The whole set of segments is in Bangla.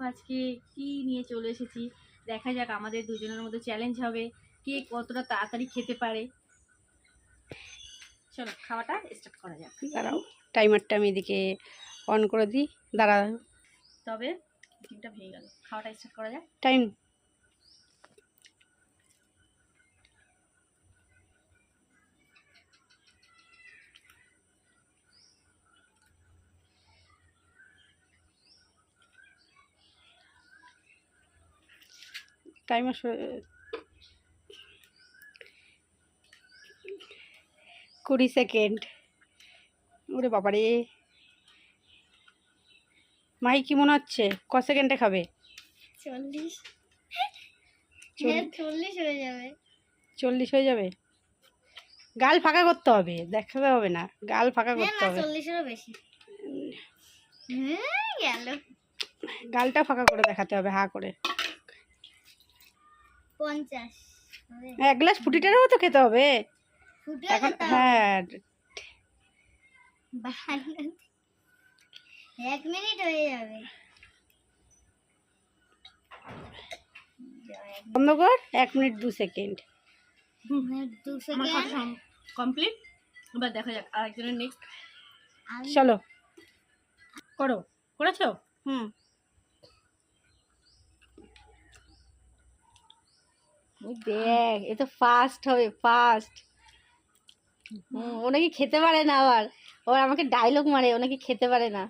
আজকে কি নিয়ে চলে এসেছি, দেখা যাক। আমাদের দুজনের মধ্যে চ্যালেঞ্জ হবে কে কতটা তাড়াতাড়ি খেতে পারে। চলো খাওয়াটা স্টার্ট করা যাক। দাঁড়াও, টাইমারটা আমি এদিকে অন করে দিই। দাঁড়া, তবে ডিমটা ভেঙে গেল। খাওয়াটা স্টার্ট করা যাক। টাইম। Timer 20 second. ওরে বাবারে, মাই কি মনে হচ্ছে ক সেকেন্ডে খাবে? 40 হয়ে যাবে। 40 হয়ে যাবে। গাল ফাঁকা করতে হবে, দেখাতে হবে না, গাল ফাঁকা করতে হবে। 40-এরও বেশি গেল। গালটা ফাঁকা করে দেখাতে হবে, হা করে। 50 এক গ্লাস ফুটিটারও তো খেতে হবে এখন। হ্যাঁ, 1 মিনিট হয়ে যাবে। বন্ধ কর। 1 মিনিট 2 সেকেন্ড। 2 আমার সেকেন্ড কথা কমপ্লিট। এবার দেখা যাক আরেকজনের নেক্সট। চলো করো। করেছো? দেখ, এ তো ফাস্ট হবে, ফাস্ট। ও নাকি খেতে পারে না, আবার আবার আমাকে ডায়লগ মারে, ও নাকি খেতে পারে না।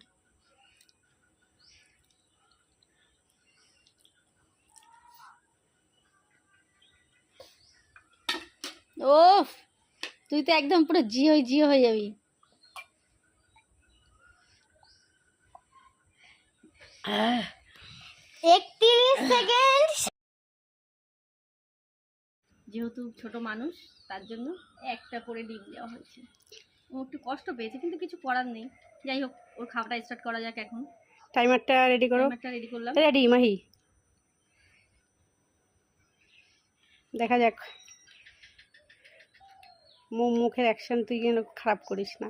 ও, তুই তো একদম পুরো জিও জিও হয়ে যাবি। আহ, 31 সেকেন্ড। যেহেতু ছোট মানুষ, তার জন্য একটা করে ডিম দেওয়া হয়েছে। ও একটু কষ্ট পেয়েছে, কিন্তু কিছু করার নেই। যাই হোক, ওর খাওয়াটা স্টার্ট করা যাক এখন। টাইমারটা রেডি করো। টাইমারটা রেডি করলাম। রেডি মাহি, দেখা যাক। মুখের অ্যাকশন তুই যেন খারাপ করিস না।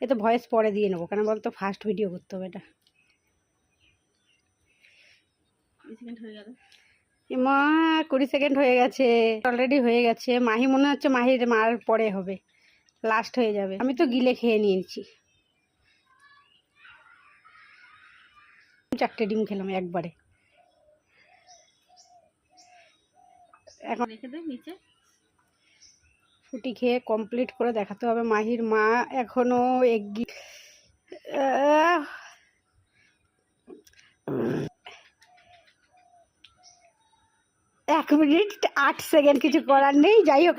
এ তো ভয়েস পরে দিয়ে নেবো, কেন বলতো ফার্স্ট ভিডিও করতে হবে এটা। 20 সেকেন্ড হয়ে গেল। মা, 20 সেকেন্ড হয়ে গেছে, অলরেডি হয়ে গেছে। মাহি মনে হচ্ছে মাহির মার পরে হবে, লাস্ট হয়ে যাবে। আমি তো গিলে খেয়ে নিয়েছি। 4টে ডিম খেলাম একবারে। এখন রেখে দে নিচে। ফুটি খেয়ে কমপ্লিট করে দেখাতে হবে। মাহির মা এখনো এগিয়ে। 1 মিনিট 8 সেকেন্ড, কিছু করার নেই। যাই হোক,